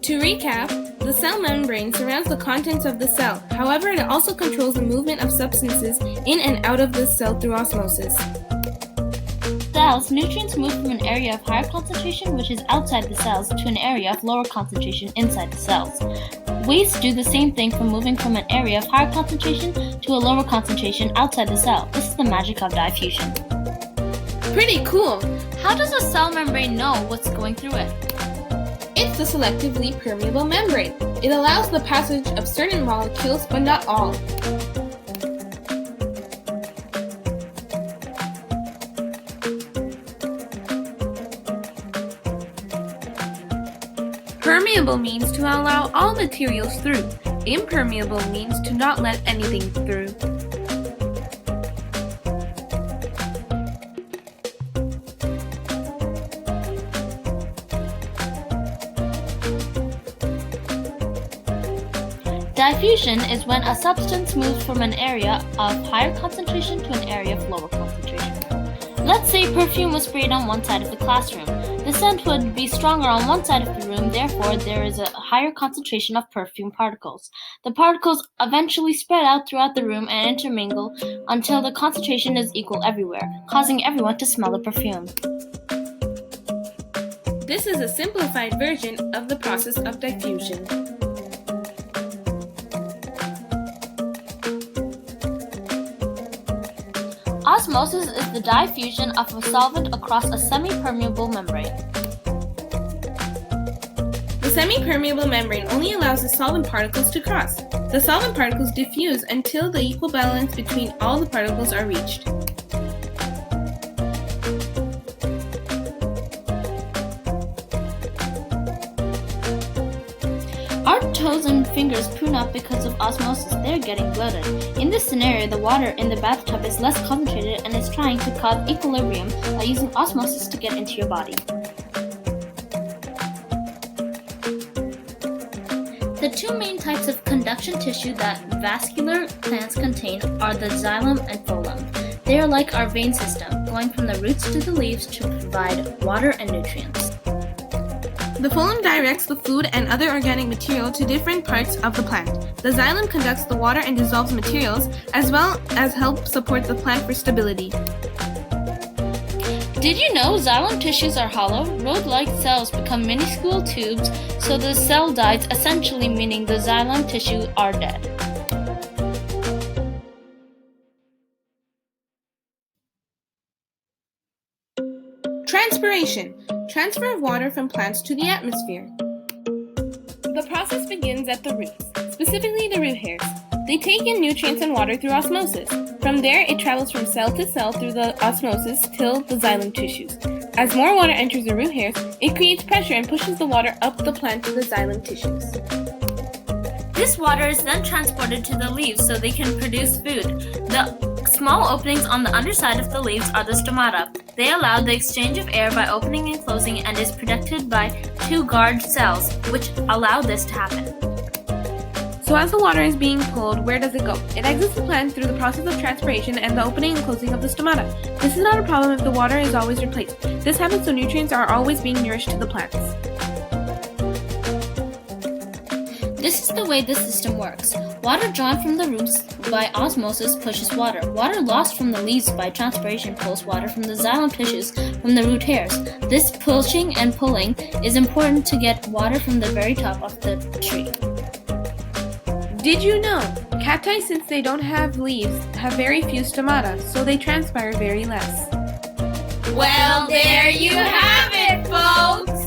To recap, the cell membrane surrounds the contents of the cell. However, it also controls the movement of substances in and out of the cell through osmosis. Cells, nutrients move from an area of higher concentration, which is outside the cells, to an area of lower concentration inside the cells. Waste do the same thing from moving from an area of higher concentration to a lower concentration outside the cell. This is the magic of diffusion. Pretty cool! How does a cell membrane know what's going through it? It's the selectively permeable membrane. It allows the passage of certain molecules, but not all. Permeable means to allow all materials through. Impermeable means to not let anything through. Diffusion is when a substance moves from an area of higher concentration to an area of lower concentration. Let's say perfume was sprayed on one side of the classroom. The scent would be stronger on one side of the room, therefore there is a higher concentration of perfume particles. The particles eventually spread out throughout the room and intermingle until the concentration is equal everywhere, causing everyone to smell the perfume. This is a simplified version of the process of diffusion. Osmosis is the diffusion of a solvent across a semi-permeable membrane. The semi-permeable membrane only allows the solvent particles to cross. The solvent particles diffuse until the equal balance between all the particles are reached. Our toes and fingers prune up because of osmosis. They're getting bloated. In this scenario, the water in the bathtub is less concentrated and is trying to cause equilibrium by using osmosis to get into your body. The two main types of conduction tissue that vascular plants contain are the xylem and phloem. They are like our vein system, going from the roots to the leaves to provide water and nutrients. The phloem directs the food and other organic material to different parts of the plant. The xylem conducts the water and dissolves materials, as well as help support the plant for stability. Did you know xylem tissues are hollow? Rod-like cells become minuscule tubes, so the cell dies, essentially meaning the xylem tissue are dead. Transpiration. Transfer of water from plants to the atmosphere. The process begins at the roots, specifically the root hairs. They take in nutrients and water through osmosis. From there, it travels from cell to cell through the osmosis till the xylem tissues. As more water enters the root hairs, it creates pressure and pushes the water up the plant to the xylem tissues. This water is then transported to the leaves so they can produce food. The small openings on the underside of the leaves are the stomata. They allow the exchange of air by opening and closing and is protected by two guard cells, which allow this to happen. So as the water is being pulled, where does it go? It exits the plant through the process of transpiration and the opening and closing of the stomata. This is not a problem if the water is always replaced. This happens so nutrients are always being nourished to the plants. This is the way this system works. Water drawn from the roots by osmosis pushes water. Water lost from the leaves by transpiration pulls water from the xylem tissues from the root hairs. This pushing and pulling is important to get water from the very top of the tree. Did you know? Cacti, since they don't have leaves, have very few stomata, so they transpire very less. Well, there you have it, folks!